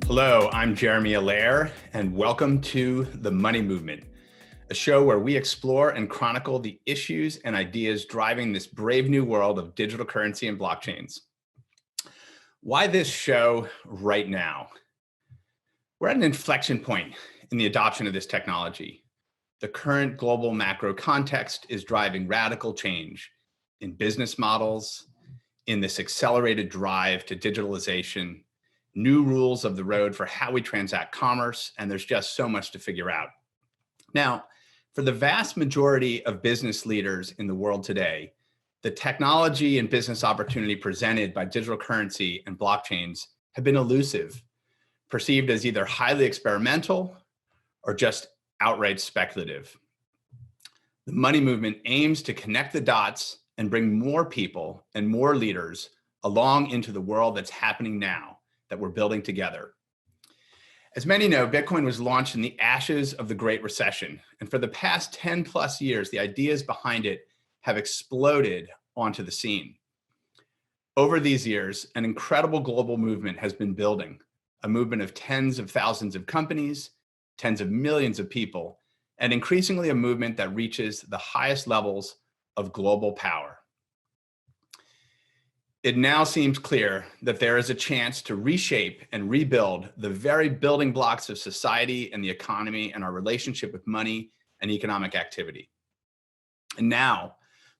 Hello, I'm Jeremy Allaire, and welcome to The Money Movement, a show where we explore and chronicle the issues and ideas driving this brave new world of digital currency and blockchains. Why this show right now? We're at an inflection point in the adoption of this technology. The current global macro context is driving radical change in business models, in this accelerated drive to digitalization, new rules of the road for how we transact commerce, and there's just so much to figure out. Now, for the vast majority of business leaders in the world today, the technology and business opportunity presented by digital currency and blockchains have been elusive, perceived as either highly experimental or just outright speculative. The Money Movement aims to connect the dots and bring more people and more leaders along into the world that's happening now, that we're building together. As many know, Bitcoin was launched in the ashes of the Great Recession. And for the past 10 plus years, the ideas behind it have exploded onto the scene. Over these years, an incredible global movement has been building, a movement of tens of thousands of companies, tens of millions of people, and increasingly a movement that reaches the highest levels of global power. It now seems clear that there is a chance to reshape and rebuild the very building blocks of society and the economy and our relationship with money and economic activity. And now,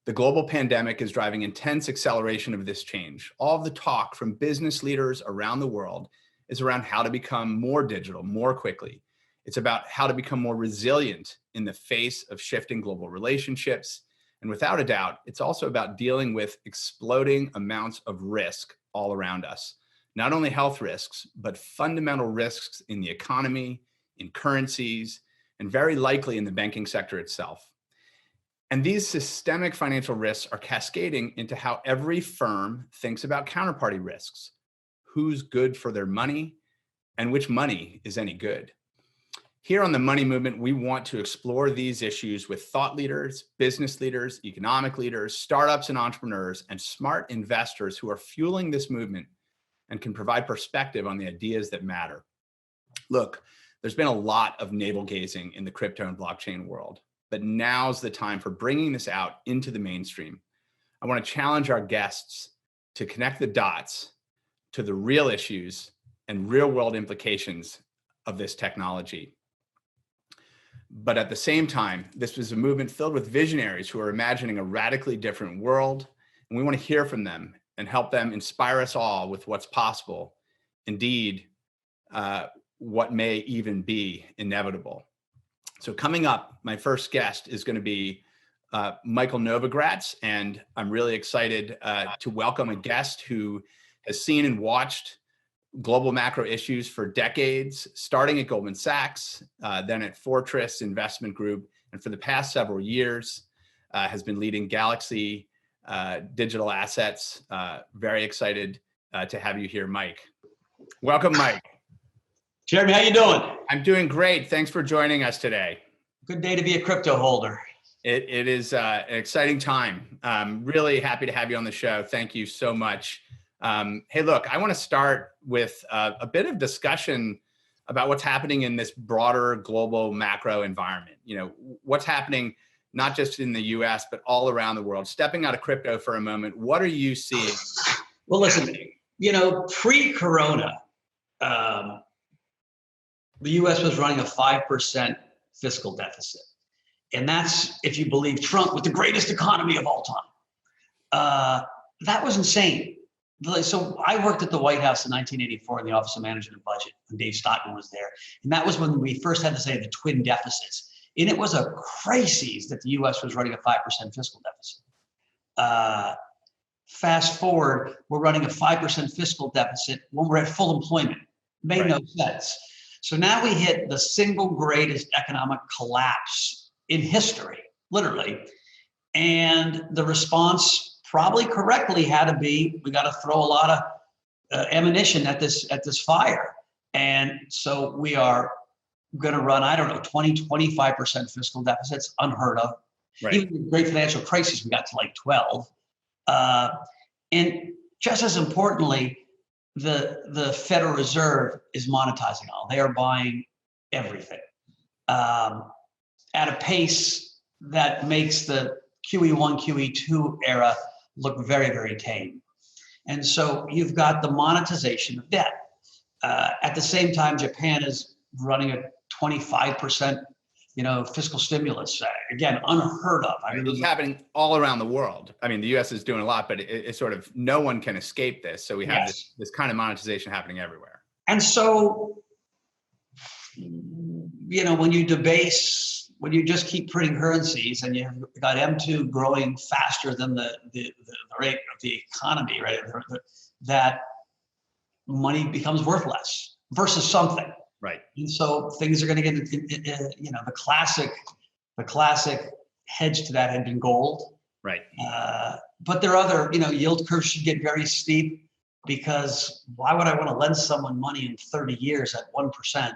the global pandemic is driving intense acceleration of this change. All of the talk from business leaders around the world is around how to become more digital more quickly. It's about how to become more resilient in the face of shifting global relationships. And without a doubt, it's also about dealing with exploding amounts of risk all around us. Not only health risks, but fundamental risks in the economy, in currencies, and very likely in the banking sector itself. And these systemic financial risks are cascading into how every firm thinks about counterparty risks. Who's good for their money, and which money is any good? Here on The Money Movement, we want to explore these issues with thought leaders, business leaders, economic leaders, startups and entrepreneurs, and smart investors who are fueling this movement and can provide perspective on the ideas that matter. Look, there's been a lot of navel gazing in the crypto and blockchain world, but now's the time for bringing this out into the mainstream. I want to challenge our guests to connect the dots to the real issues and real world implications of this technology. But at the same time, this was a movement filled with visionaries who are imagining a radically different world. And we want to hear from them and help them inspire us all with what's possible. Indeed, what may even be inevitable. So coming up, my first guest is going to be Michael Novogratz. And I'm really excited to welcome a guest who has seen and watched global macro issues for decades, starting at Goldman Sachs, then at Fortress Investment Group, and for the past several years has been leading Galaxy Digital Assets. Very excited to have you here, Mike. Welcome, Mike. Jeremy, how you doing? I'm doing great. Thanks for joining us today. Good day to be a crypto holder. It is an exciting time. Really happy to have you on the show. Thank you so much. Hey, look, I want to start with a bit of discussion about what's happening in this broader global macro environment. You know, what's happening not just in the US, but all around the world. Stepping out of crypto for a moment, what are you seeing? Well, listen, you know, pre-corona, the US was running a 5% fiscal deficit. And that's, if you believe Trump, with the greatest economy of all time. That was insane. So I worked at the White House in 1984 in the Office of Management and Budget when Dave Stockman was there. And that was when we first had to say the twin deficits. And it was a crisis that the US was running a 5% fiscal deficit. Fast forward, we're running a 5% fiscal deficit when we're at full employment. Made no sense. So now we hit the single greatest economic collapse in history, literally. And the response, probably correctly, had to be, we got to throw a lot of ammunition at this fire. And so we are going to run, I don't know, 20, 25% fiscal deficits, unheard of. Right. Even the great financial crisis, we got to like 12. And just as importantly, the Federal Reserve is monetizing all. They are buying everything at a pace that makes the QE1, QE2 era look very, very tame. And so you've got the monetization of debt. At the same time, Japan is running a 25%, fiscal stimulus. Again, unheard of. I mean, it's happening all around the world. I mean, the U.S. is doing a lot, but it's sort of no one can escape this. So we have this kind of monetization happening everywhere. And so, when you just keep printing currencies and you've got M2 growing faster than the rate of the economy, right? That money becomes worth less versus something. Right. And so things are going to get, the classic hedge to that had been gold. Right. But there are other, yield curves should get very steep, because why would I want to lend someone money in 30 years at 1%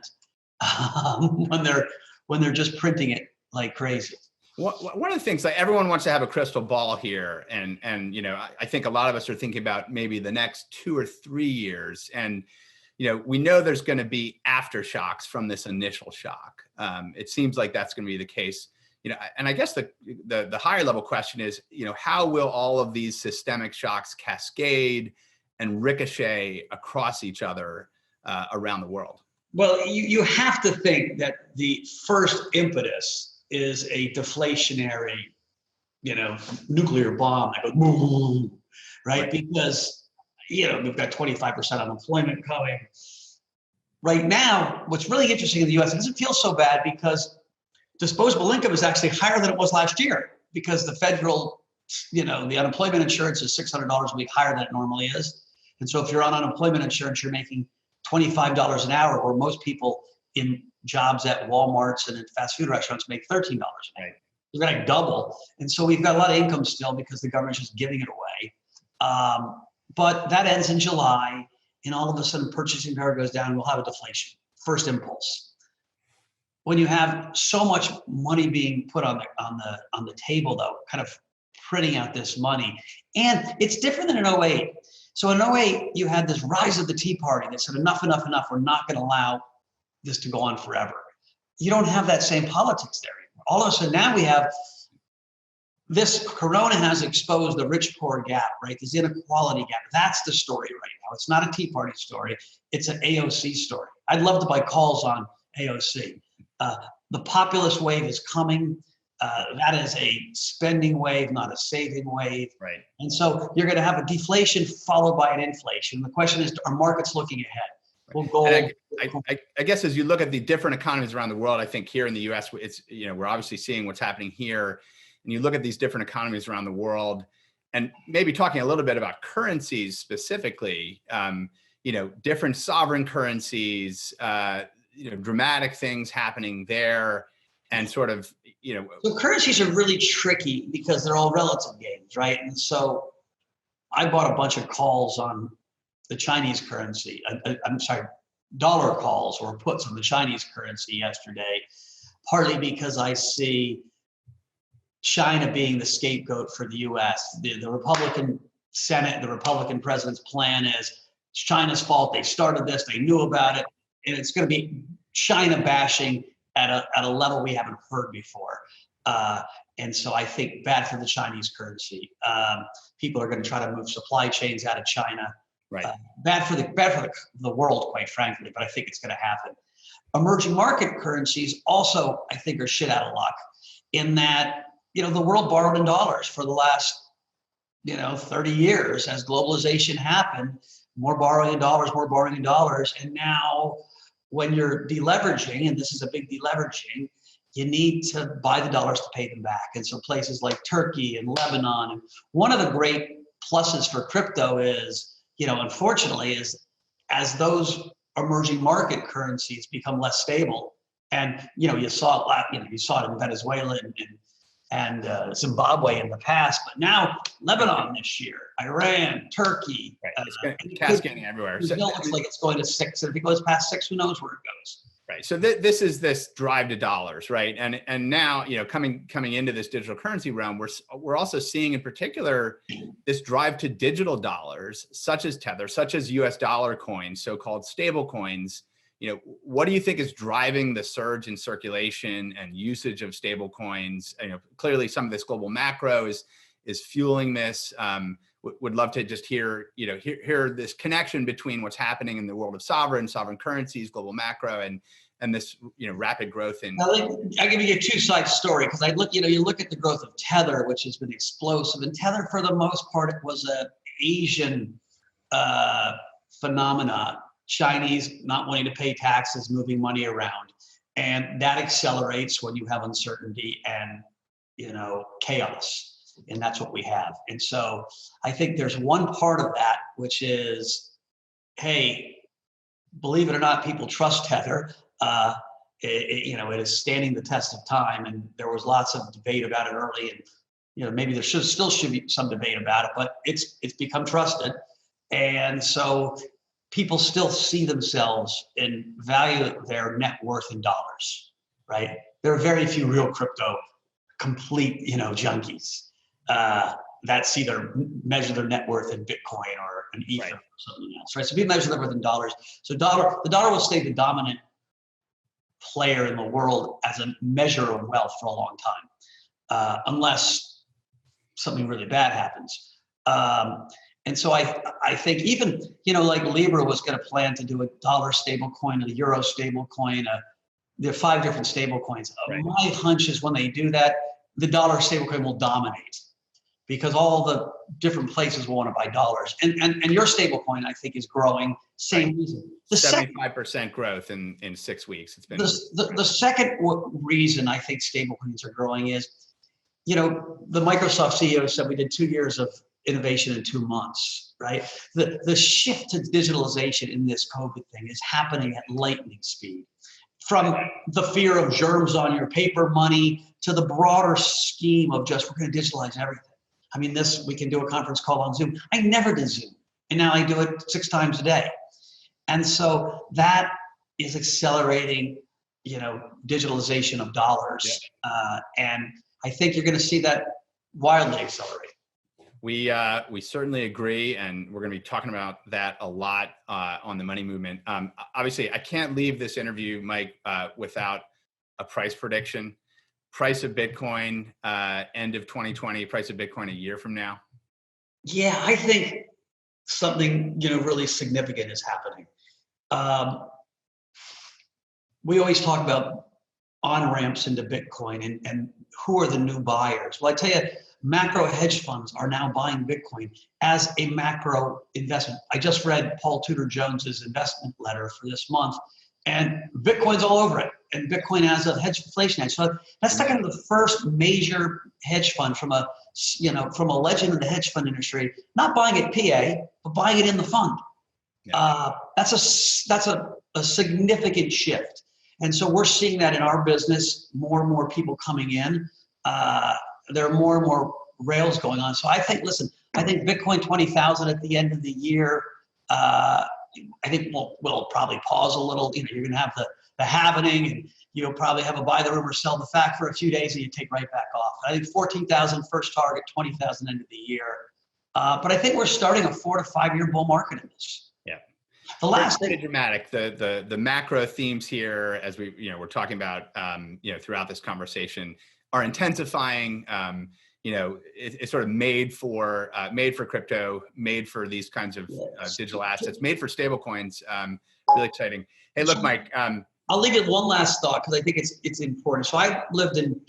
when they're just printing it like crazy? One of the things, like, everyone wants to have a crystal ball here, and I think a lot of us are thinking about maybe the next 2 or 3 years, and we know there's going to be aftershocks from this initial shock. It seems like that's going to be the case. And I guess the higher level question is, how will all of these systemic shocks cascade and ricochet across each other around the world? Well, you have to think that the first impetus is a deflationary, nuclear bomb that goes boom, right? Because we've got 25% unemployment coming. Right now, what's really interesting in the US, it doesn't feel so bad because disposable income is actually higher than it was last year, because the federal, the unemployment insurance is $600 a week higher than it normally is. And so if you're on unemployment insurance, you're making $25 an hour, or most people in jobs at Walmarts and in fast food restaurants make $13 an hour. Right. We're going to double. And so we've got a lot of income still because the government's just giving it away. But that ends in July, and all of a sudden purchasing power goes down. We'll have a deflation. First impulse. When you have so much money being put on the table, though, kind of printing out this money, and it's different than in 2008. So in 2008, you had this rise of the Tea Party that said enough, enough, enough. We're not going to allow this to go on forever. You don't have that same politics there anymore. All of a sudden now we have this. Corona has exposed the rich-poor gap, right? This inequality gap. That's the story right now. It's not a Tea Party story. It's an AOC story. I'd love to buy calls on AOC. The populist wave is coming. That is a spending wave, not a saving wave. Right. And so you're going to have a deflation followed by an inflation. The question is, are markets looking ahead? Will gold? I guess as you look at the different economies around the world, I think here in the U.S., it's we're obviously seeing what's happening here, and you look at these different economies around the world, and maybe talking a little bit about currencies specifically. Different sovereign currencies. Dramatic things happening there, and sort of So currencies are really tricky because they're all relative games, right? And so I bought a bunch of calls on the Chinese currency. I'm sorry, dollar calls or puts on the Chinese currency yesterday, partly because I see China being the scapegoat for the U.S. The Republican Senate, the Republican president's plan is it's China's fault. They started this. They knew about it. And it's going to be China bashing at a level we haven't heard before. And so I think bad for the Chinese currency. People are going to try to move supply chains out of China. Right. Bad for the world, quite frankly, but I think it's going to happen. Emerging market currencies also, I think, are shit out of luck in that, the world borrowed in dollars for the last, 30 years as globalization happened, more borrowing in dollars. And now when you're deleveraging, and this is a big deleveraging, you need to buy the dollars to pay them back. And so places like Turkey and Lebanon, and one of the great pluses for crypto is, unfortunately, is as those emerging market currencies become less stable, and you saw it in Venezuela and Zimbabwe in the past, but now Lebanon this year, Iran, Turkey, right. It's cascading everywhere. Brazil looks like it's going to 6, and if it goes past 6, who knows where it goes? Right. So this is this drive to dollars, right? And now, coming into this digital currency realm, we're also seeing in particular this drive to digital dollars, such as Tether, such as US dollar coins, so-called stable coins. What do you think is driving the surge in circulation and usage of stable coins? Clearly some of this global macro is fueling this. Would love to just hear this connection between what's happening in the world of sovereign currencies, global macro, and this rapid growth in. I'll give you a two-side story, because you look at the growth of Tether, which has been explosive, and Tether for the most part it was an Asian phenomena. Chinese not wanting to pay taxes, moving money around, and that accelerates when you have uncertainty and chaos. And that's what we have. And so I think there's one part of that, which is, hey, believe it or not, people trust Tether. It is standing the test of time. And there was lots of debate about it early. And, maybe there should be some debate about it, but it's become trusted. And so people still see themselves and value their net worth in dollars, right? There are very few real crypto complete, junkies. That measure their net worth in Bitcoin or an Ether, right, or something else, right? So we measure their worth in dollars. So the dollar will stay the dominant player in the world as a measure of wealth for a long time, unless something really bad happens. And so I think even, like Libra was going to plan to do a dollar stable coin, a euro stable coin, there are 5 different stable coins. Right. My hunch is when they do that, the dollar stable coin will dominate, because all the different places will want to buy dollars. And your stable coin, I think, is growing. Same reason. 75% growth in 6 weeks. It's been the second reason I think stable coins are growing is, the Microsoft CEO said we did 2 years of innovation in 2 months, right? The shift to digitalization in this COVID thing is happening at lightning speed. From the fear of germs on your paper money to the broader scheme of just, we're going to digitalize everything. I mean, we can do a conference call on Zoom. I never did Zoom, and now I do it 6 times a day. And so that is accelerating, digitalization of dollars. Yeah. And I think you're going to see that wildly accelerate. We certainly agree, and we're going to be talking about that a lot on the money movement. Obviously, I can't leave this interview, Mike, without a price prediction. Price of Bitcoin, end of 2020, price of Bitcoin a year from now? Yeah, I think something, really significant is happening. We always talk about on-ramps into Bitcoin and who are the new buyers. Well, I tell you, macro hedge funds are now buying Bitcoin as a macro investment. I just read Paul Tudor Jones's investment letter for this month, and Bitcoin's all over it. And Bitcoin has a inflation hedge. So that's kind of the first major hedge fund from a legend in the hedge fund industry, not buying it PA, but buying it in the fund. Yeah. That's a significant shift. And so we're seeing that in our business, more and more people coming in. There are more and more rails going on. So I think Bitcoin 20,000 at the end of the year, I think we'll probably pause a little. You're going to have the halvening, and you'll probably have a buy the rumor, sell the fact for a few days, and you take right back off. I think 14,000 first target, 20,000 end of the year. But I think we're starting a 4 to 5 year bull market in this. Yeah. The last pretty dramatic. The macro themes here, as we're talking about, throughout this conversation, are intensifying. It's sort of made for crypto, made for these kinds of digital assets, made for stable coins. Really exciting. Hey, look, Mike. I'll leave it one last thought, because I think it's important. So I lived in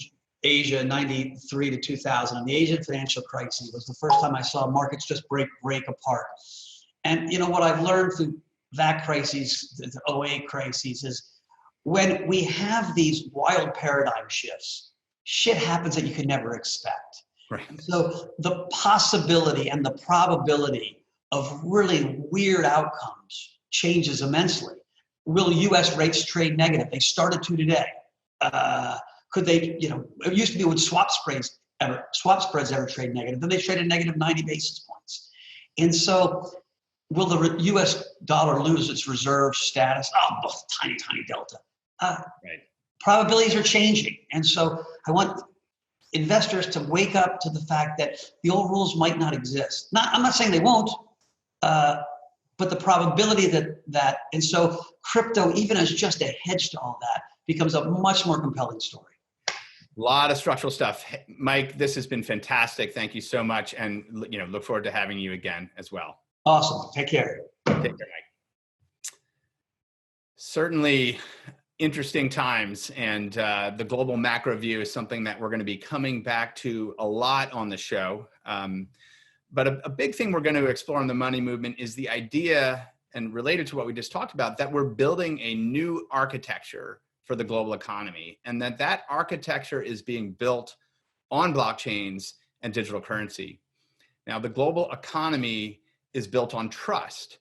Asia 93 to 2000, and the Asian financial crisis was the first time I saw markets just break apart. And what I've learned through that crisis, the 08 crisis, is when we have these wild paradigm shifts, shit happens that you could never expect. Right. So the possibility and the probability of really weird outcomes changes immensely. Will U.S. rates trade negative? They started to today. Could they, it used to be when swap spreads ever trade negative, then they traded negative 90 basis points. And so will the U.S. dollar lose its reserve status? Oh, tiny delta. Right. Probabilities are changing. And so I want investors to wake up to the fact that the old rules might not exist. I'm not saying they won't, but the probability and so crypto, even as just a hedge to all that, becomes a much more compelling story. A lot of structural stuff. Mike, this has been fantastic. Thank you so much. And look forward to having you again as well. Awesome. Take care. Take care, Mike. Certainly interesting times, and the global macro view is something that we're going to be coming back to a lot on the show. But a big thing we're going to explore in the money movement is the idea, and related to what we just talked about, that we're building a new architecture for the global economy, and that architecture is being built on blockchains and digital currency. Now, the global economy is built on trust,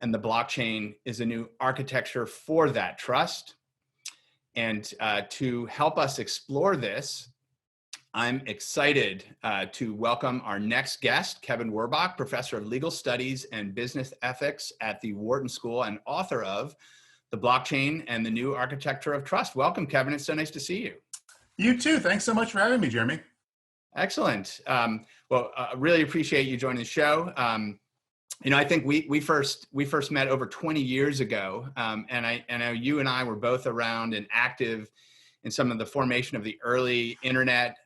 and the blockchain is a new architecture for that trust. And to help us explore this, I'm excited to welcome our next guest, Kevin Werbach, professor of legal studies and business ethics at the Wharton School and author of The Blockchain and the New Architecture of Trust. Welcome, Kevin. It's so nice to see you. You too. Thanks so much for having me, Jeremy. Excellent. Well, I really appreciate you joining the show. I think we first met over 20 years ago, and I know you and I were both around and active in some of the formation of the early internet.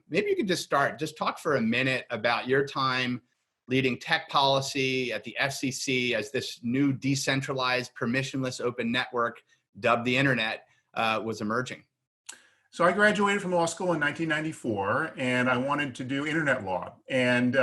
Maybe you could just talk for a minute about your time leading tech policy at the FCC as this new decentralized, permissionless open network, dubbed the internet, was emerging. So I graduated from law school in 1994, and I wanted to do internet law, and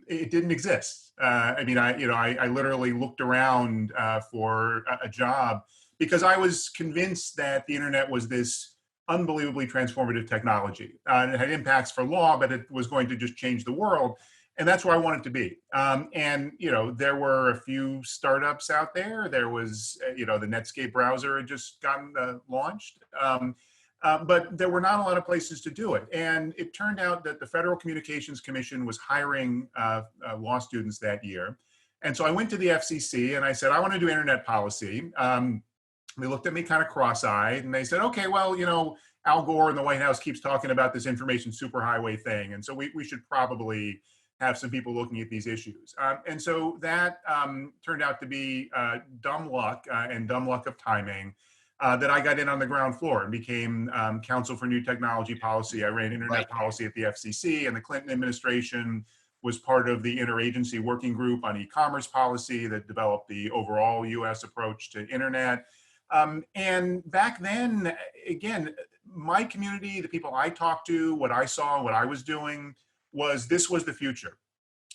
it didn't exist. I literally looked around for a job because I was convinced that the internet was this unbelievably transformative technology. It had impacts for law, but it was going to just change the world. And that's where I wanted to be. There were a few startups out there. There was, the Netscape browser had just gotten launched. But there were not a lot of places to do it. And it turned out that the Federal Communications Commission was hiring law students that year. And so I went to the FCC and I said, I want to do internet policy. They looked at me kind of cross-eyed and they said, okay, well, Al Gore in the White House keeps talking about this information superhighway thing. And so we should probably have some people looking at these issues. And so that turned out to be dumb luck and dumb luck of timing. That I got in on the ground floor and became counsel for new technology policy. I ran internet policy at the FCC, and the Clinton administration was part of the interagency working group on e-commerce policy that developed the overall US approach to internet. And back then, again, my community, the people I talked to, what I saw, what I was doing, this was the future.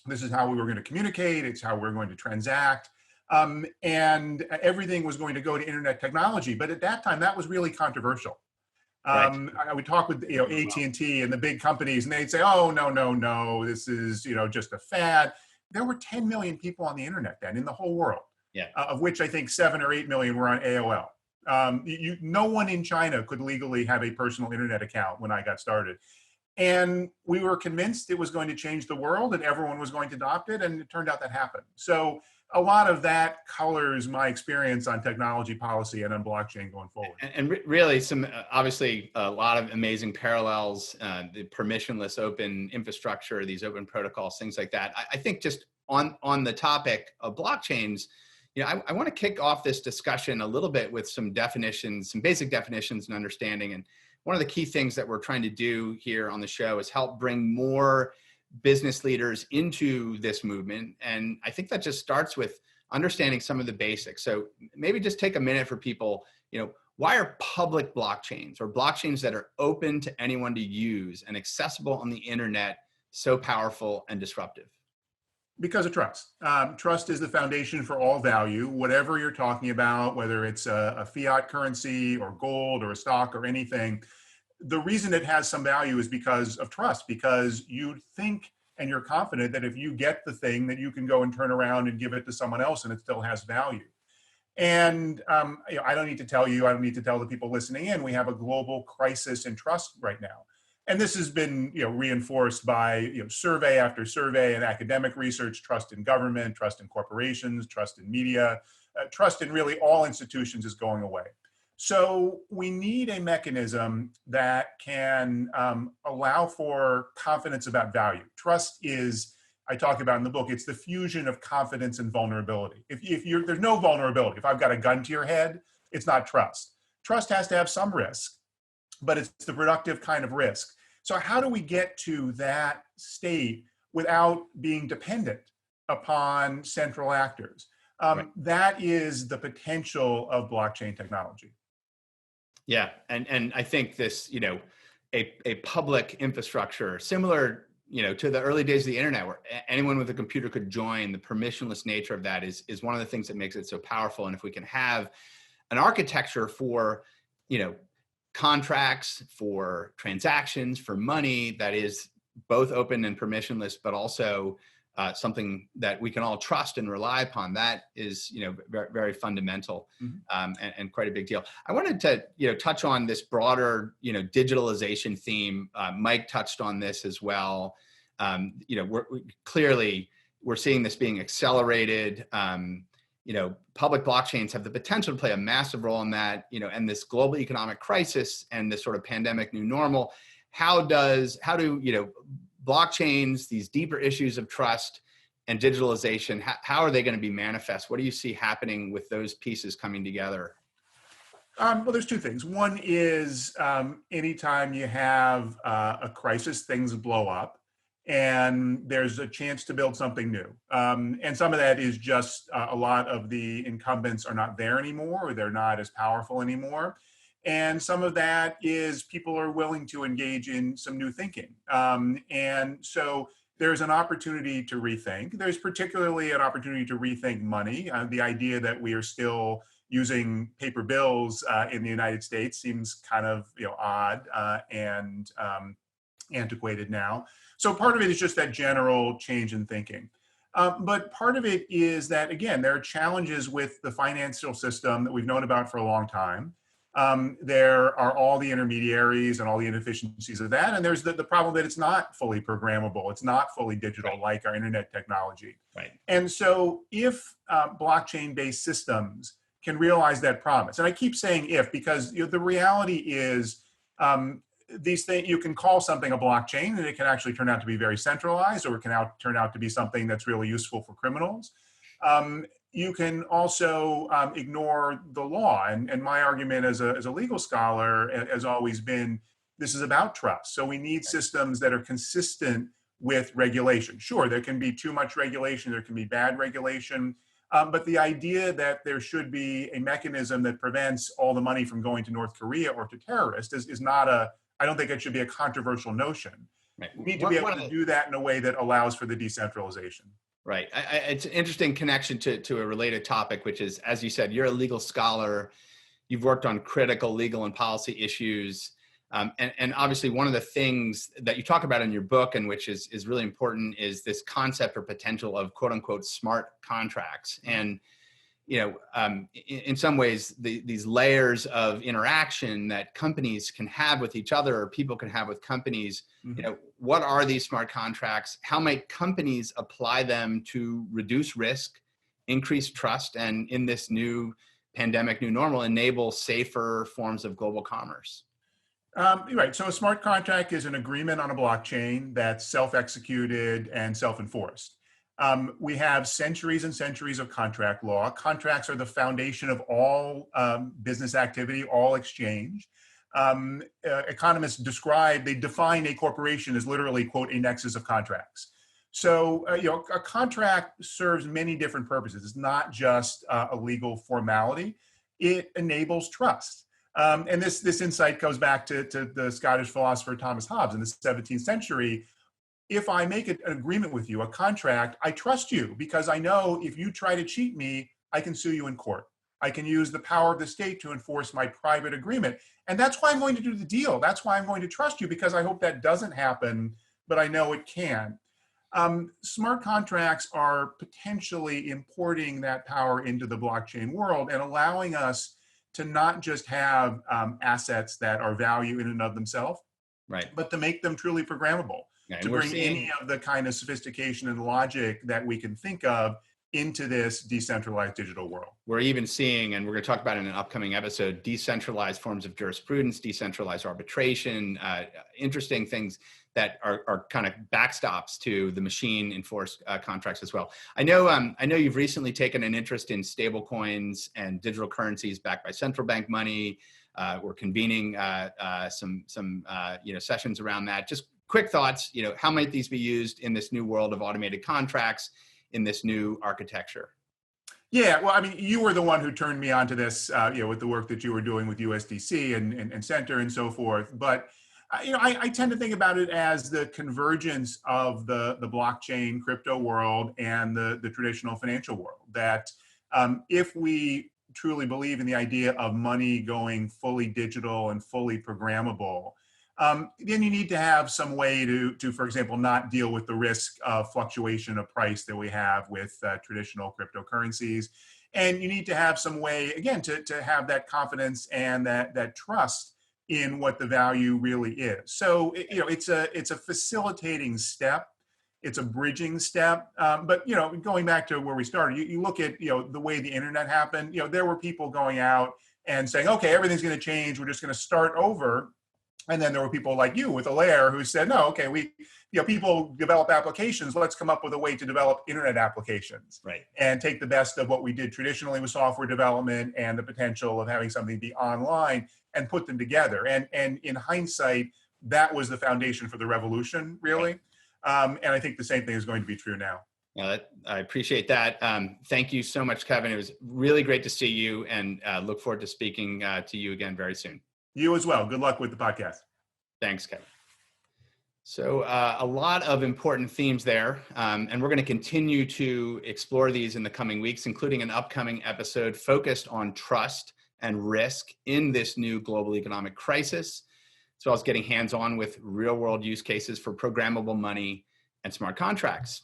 This is how we were going to communicate. It's how we're going to transact. And everything was going to go to internet technology. But at that time, that was really controversial. I would talk with AT&T and the big companies, and they'd say, oh, no, this is just a fad. There were 10 million people on the internet then in the whole world, of which I think 7 or 8 million were on AOL. No one in China could legally have a personal internet account when I got started. And we were convinced it was going to change the world and everyone was going to adopt it. And it turned out that happened. So a lot of that colors my experience on technology policy and on blockchain going forward. And really obviously a lot of amazing parallels, the permissionless open infrastructure, these open protocols, things like that. I think just on the topic of blockchains, I want to kick off this discussion a little bit with some definitions, some basic definitions and understanding. And one of the key things that we're trying to do here on the show is help bring more business leaders into this movement. And I think that just starts with understanding some of the basics. So maybe just take a minute for people, why are public blockchains or blockchains that are open to anyone to use and accessible on the internet so powerful and disruptive? Because of trust. Trust is the foundation for all value, whatever you're talking about, whether it's a fiat currency or gold or a stock or anything. The reason it has some value is because of trust, because you think and you're confident that if you get the thing that you can go and turn around and give it to someone else and it still has value. And I don't need to tell you, I don't need to tell the people listening in, we have a global crisis in trust right now. And this has been reinforced by survey after survey and academic research, trust in government, trust in corporations, trust in media, trust in really all institutions is going away. So we need a mechanism that can allow for confidence about value. Trust is, I talk about in the book, it's the fusion of confidence and vulnerability. If there's no vulnerability, if I've got a gun to your head, it's not trust. Trust has to have some risk, but it's the productive kind of risk. So how do we get to that state without being dependent upon central actors? Right. That is the potential of blockchain technology. Yeah, and I think this, a public infrastructure similar, to the early days of the internet, where anyone with a computer could join. The permissionless nature of that is one of the things that makes it so powerful. And if we can have an architecture for, contracts, for transactions, for money that is both open and permissionless, but also something that we can all trust and rely upon, that is, very, very fundamental, and quite a big deal. I wanted to, touch on this broader, digitalization theme. Mike touched on this as well. We're seeing this being accelerated. Public blockchains have the potential to play a massive role in that, and this global economic crisis and this sort of pandemic new normal. How do blockchains, these deeper issues of trust and digitalization, how are they going to be manifest? What do you see happening with those pieces coming together? Well, there's two things. One is anytime you have a crisis, things blow up and there's a chance to build something new. And some of that is just a lot of the incumbents are not there anymore, or they're not as powerful anymore. And some of that is people are willing to engage in some new thinking. And so there's an opportunity to rethink. There's particularly an opportunity to rethink money. The idea that we are still using paper bills in the United States seems kind of odd and antiquated now. So part of it is just that general change in thinking. But part of it is that, again, there are challenges with the financial system that we've known about for a long time. There are all the intermediaries and all the inefficiencies of that. And there's the problem that it's not fully programmable. It's not fully digital, right, like our internet technology. Right. And so if blockchain-based systems can realize that promise, and I keep saying if, because the reality is these things, you can call something a blockchain and it can actually turn out to be very centralized, or it can turn out to be something that's really useful for criminals. You can also ignore the law. And my argument as a legal scholar has always been, this is about trust. So we need systems that are consistent with regulation. Sure, there can be too much regulation, there can be bad regulation, but the idea that there should be a mechanism that prevents all the money from going to North Korea or to terrorists is not I don't think it should be a controversial notion. Right. We need to be able to do that in a way that allows for the decentralization. Right. It's an interesting connection to a related topic, which is, as you said, you're a legal scholar. You've worked on critical legal and policy issues. And obviously, one of the things that you talk about in your book, and which is really important, is this concept or potential of quote unquote smart contracts. And in some ways, these layers of interaction that companies can have with each other, or people can have with companies, what are these smart contracts? How might companies apply them to reduce risk, increase trust, and in this new pandemic, new normal, enable safer forms of global commerce? Right. So a smart contract is an agreement on a blockchain that's self-executed and self-enforced. We have centuries and centuries of contract law. Contracts are the foundation of all business activity, all exchange. Economists they define a corporation as literally, quote, a nexus of contracts. So, a contract serves many different purposes. It's not just a legal formality. It enables trust. And this insight goes back to the Scottish philosopher Thomas Hobbes in the 17th century. If I make an agreement with you, a contract, I trust you because I know if you try to cheat me, I can sue you in court. I can use the power of the state to enforce my private agreement. And that's why I'm going to do the deal. That's why I'm going to trust you, because I hope that doesn't happen, but I know it can. Smart contracts are potentially importing that power into the blockchain world and allowing us to not just have assets that are value in and of themselves, right, but to make them truly programmable. Yeah, to bring any of the kind of sophistication and logic that we can think of into this decentralized digital world. We're even seeing, and we're going to talk about in an upcoming episode, decentralized forms of jurisprudence, decentralized arbitration, interesting things that are kind of backstops to the machine enforced contracts as well. I know you've recently taken an interest in stablecoins and digital currencies backed by central bank money. We're convening some sessions around that. Just quick thoughts. How might these be used in this new world of automated contracts, in this new architecture? Yeah, well, I mean, you were the one who turned me on to this, with the work that you were doing with USDC and Center and so forth. But I tend to think about it as the convergence of the blockchain crypto world and the traditional financial world. That if we truly believe in the idea of money going fully digital and fully programmable, then you need to have some way to, for example, not deal with the risk of fluctuation of price that we have with traditional cryptocurrencies. And you need to have some way, again, to have that confidence and that trust in what the value really is. So, it's a facilitating step. It's a bridging step. But, going back to where we started, you look at, the way the internet happened, there were people going out and saying, okay, everything's going to change. We're just going to start over. And then there were people like you with Allaire who said, no, okay, people develop applications. Let's come up with a way to develop internet applications, right? And take the best of what we did traditionally with software development and the potential of having something be online and put them together. And in hindsight, that was the foundation for the revolution, really. Right. And I think the same thing is going to be true now. Yeah, I appreciate that. Thank you so much, Kevin. It was really great to see you, and look forward to speaking to you again very soon. You as well. Good luck with the podcast. Thanks, Kevin. So a lot of important themes there, and we're going to continue to explore these in the coming weeks, including an upcoming episode focused on trust and risk in this new global economic crisis, as well as getting hands-on with real-world use cases for programmable money and smart contracts.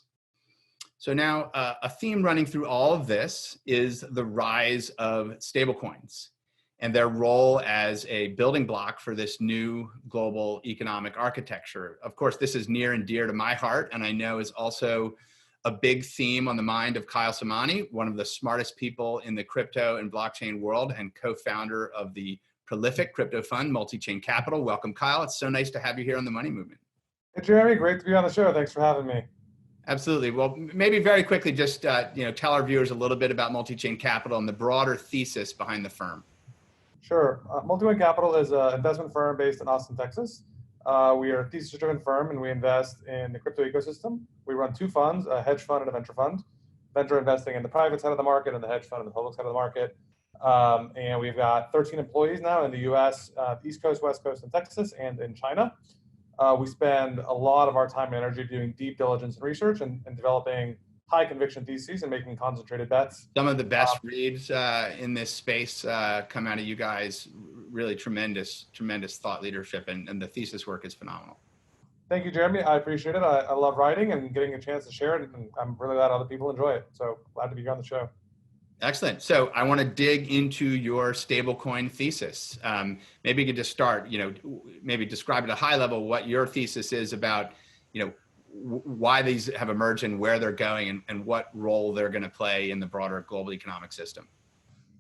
So now a theme running through all of this is the rise of stablecoins and their role as a building block for this new global economic architecture. Of course, this is near and dear to my heart, and I know is also a big theme on the mind of Kyle Samani, one of the smartest people in the crypto and blockchain world and co-founder of the prolific crypto fund, Multi-Chain Capital. Welcome, Kyle. It's so nice to have you here on The Money Movement. Hey, Jeremy, great to be on the show. Thanks for having me. Absolutely. Well, maybe very quickly, just tell our viewers a little bit about Multi-Chain Capital and the broader thesis behind the firm. Sure. Multi-Chain Capital is an investment firm based in Austin, Texas. We are a thesis-driven firm, and we invest in the crypto ecosystem. We run two funds, a hedge fund and a venture fund. Venture investing in the private side of the market and the hedge fund in the public side of the market. And we've got 13 employees now in the U.S., East Coast, West Coast, and Texas, and in China. We spend a lot of our time and energy doing deep diligence and research and developing high conviction theses and making concentrated bets. Some of the best reads in this space come out of you guys. Really tremendous thought leadership, and the thesis work is phenomenal. Thank you, Jeremy. I appreciate it. I love writing and getting a chance to share it, and I'm really glad other people enjoy it. So glad to be here on the show. Excellent. So I want to dig into your stablecoin thesis. Maybe you could just start, maybe describe at a high level what your thesis is about, why these have emerged and where they're going and what role they're going to play in the broader global economic system.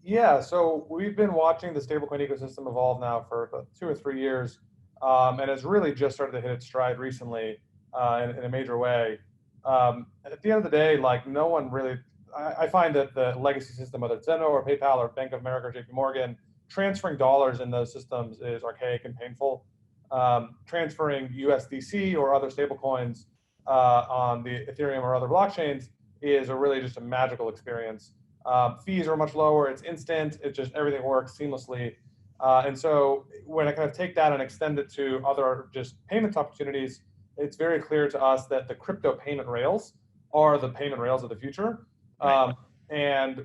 Yeah, so we've been watching the stablecoin ecosystem evolve now for about 2 or 3 years, and it's really just started to hit its stride recently in a major way. At the end of the day, no one really, I find that the legacy system, whether it's Venmo or PayPal or Bank of America or JP Morgan, transferring dollars in those systems is archaic and painful. Transferring USDC or other stablecoins on the Ethereum or other blockchains is really just a magical experience. Fees are much lower, it's instant, it just everything works seamlessly. And so when I kind of take that and extend it to other just payments opportunities, it's very clear to us that the crypto payment rails are the payment rails of the future. Right. And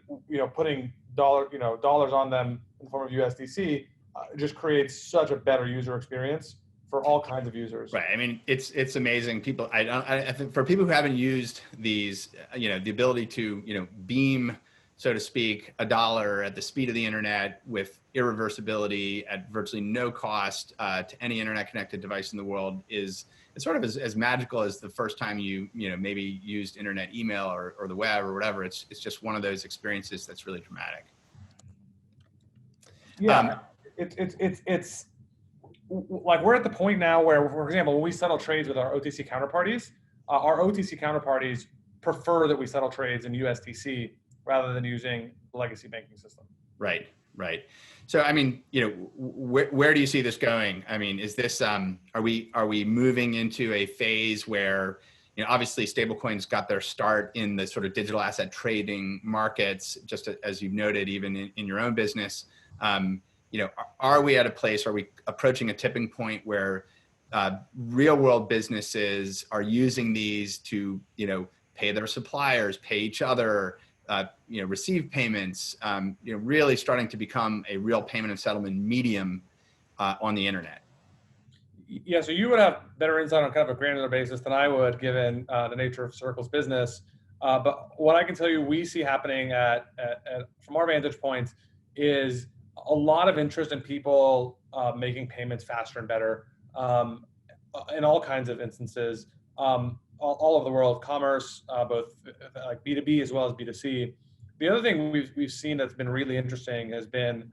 putting dollars on them in the form of USDC just creates such a better user experience for all kinds of users. Right. I mean, it's amazing. People, I think for people who haven't used these, the ability to, beam, so to speak, $1 at the speed of the internet with irreversibility at virtually no cost to any internet connected device in the world is it's sort of as magical as the first time you maybe used internet email or the web or whatever. It's just one of those experiences that's really dramatic. Yeah, it's like we're at the point now where, for example, when we settle trades with our OTC counterparties prefer that we settle trades in USDC rather than using the legacy banking system. Right. So, I mean, where do you see this going? I mean, is this, are we moving into a phase where, obviously stablecoins got their start in the sort of digital asset trading markets, just as you've noted, even in your own business. Are we at a place, are we approaching a tipping point where real world businesses are using these to, pay their suppliers, pay each other, receive payments, really starting to become a real payment and settlement medium on the internet? Yeah, so you would have better insight on kind of a granular basis than I would, given the nature of Circle's business. But what I can tell you we see happening from our vantage point is a lot of interest in people making payments faster and better in all kinds of instances. All over the world, commerce, both like B2B as well as B2C. The other thing we've seen that's been really interesting has been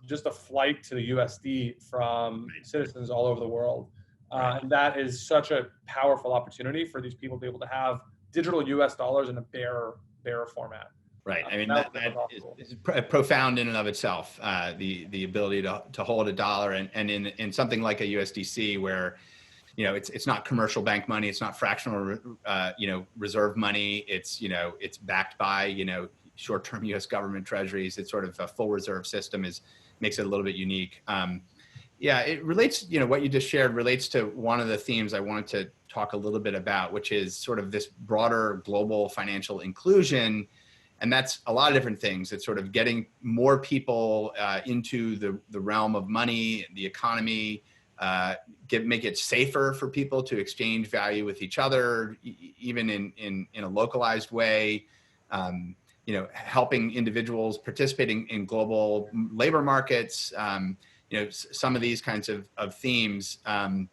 just a flight to the USD from citizens all over the world. And that is such a powerful opportunity for these people to be able to have digital US dollars in a bearer format. Right. I mean, that is profound in and of itself, the ability to hold a dollar and in something like a USDC where, it's not commercial bank money. It's not fractional, reserve money. It's backed by, short-term U.S. government treasuries. It's sort of a full reserve system makes it a little bit unique. It relates, what you just shared relates to one of the themes I wanted to talk a little bit about, which is sort of this broader global financial inclusion. And that's a lot of different things. It's sort of getting more people into the realm of money, the economy, make it safer for people to exchange value with each other, even in a localized way, helping individuals participating in global labor markets, some of these kinds of themes. And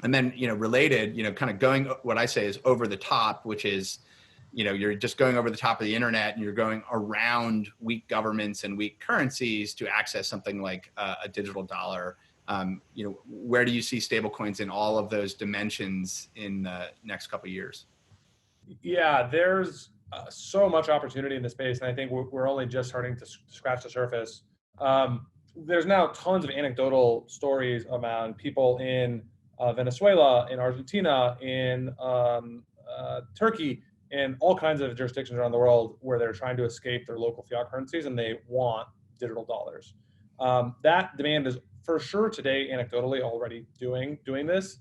then, related, kind of going, what I say is over the top, which is, you're just going over the top of the internet and you're going around weak governments and weak currencies to access something like a digital dollar. Where do you see stablecoins in all of those dimensions in the next couple of years? Yeah, there's so much opportunity in the space, and I think we're only just starting to scratch the surface. There's now tons of anecdotal stories around people in Venezuela, in Argentina, in Turkey, in all kinds of jurisdictions around the world where they're trying to escape their local fiat currencies and they want digital dollars. That demand is for sure today anecdotally already doing this.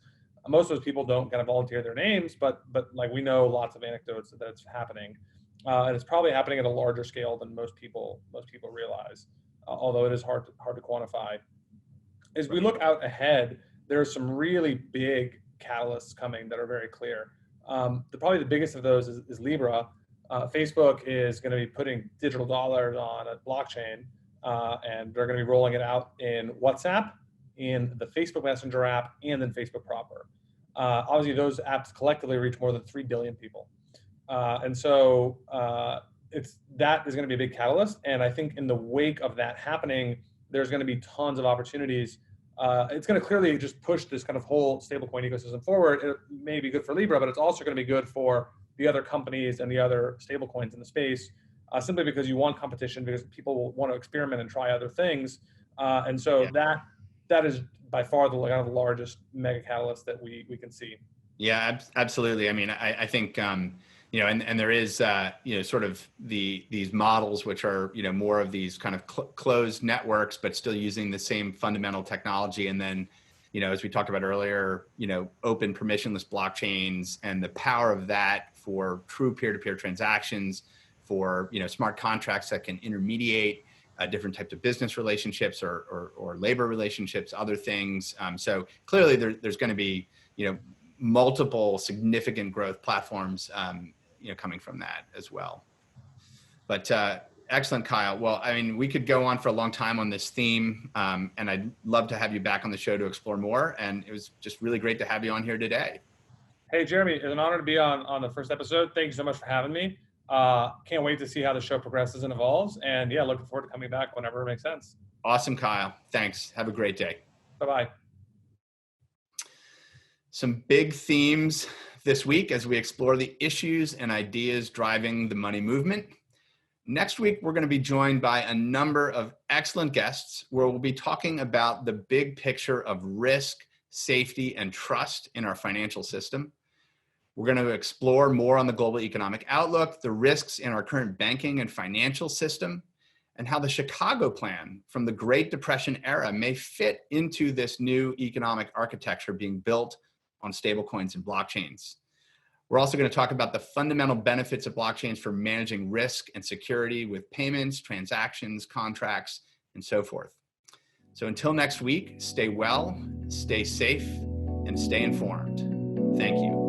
Most of those people don't kind of volunteer their names, but like we know lots of anecdotes that it's happening, and it's probably happening at a larger scale than most people realize. Although it is hard to quantify. As we look out ahead, there's some really big catalysts coming that are very clear. Probably the biggest of those is Libra. Facebook is going to be putting digital dollars on a blockchain, and they're going to be rolling it out in WhatsApp, in the Facebook Messenger app, and then Facebook proper. Obviously, those apps collectively reach more than 3 billion people. And so that is going to be a big catalyst. And I think in the wake of that happening, there's going to be tons of opportunities. It's going to clearly just push this kind of whole stablecoin ecosystem forward. It may be good for Libra, but it's also going to be good for the other companies and the other stablecoins in the space, simply because you want competition, because people will want to experiment and try other things. And so that is by far the kind of largest mega catalyst that we can see. Yeah, absolutely. I mean, I think, and there is, sort of these models, which are, more of these kind of closed networks, but still using the same fundamental technology. And then, as we talked about earlier, open permissionless blockchains and the power of that for true peer-to-peer transactions, for, smart contracts that can intermediate different types of business relationships or labor relationships, other things. So clearly there's going to be, multiple significant growth platforms, coming from that as well. But Excellent, Kyle. Well, I mean, we could go on for a long time on this theme, and I'd love to have you back on the show to explore more. And it was just really great to have you on here today. Hey, Jeremy, it's an honor to be on the first episode. Thank you so much for having me. Can't wait to see how the show progresses and evolves. And yeah, looking forward to coming back whenever it makes sense. Awesome, Kyle. Thanks. Have a great day. Bye-bye. Some big themes this week as we explore the issues and ideas driving the money movement. Next week, we're going to be joined by a number of excellent guests where we'll be talking about the big picture of risk, safety, and trust in our financial system. We're going to explore more on the global economic outlook, the risks in our current banking and financial system, and how the Chicago plan from the Great Depression era may fit into this new economic architecture being built on stablecoins and blockchains. We're also going to talk about the fundamental benefits of blockchains for managing risk and security with payments, transactions, contracts, and so forth. So until next week, stay well, stay safe, and stay informed. Thank you.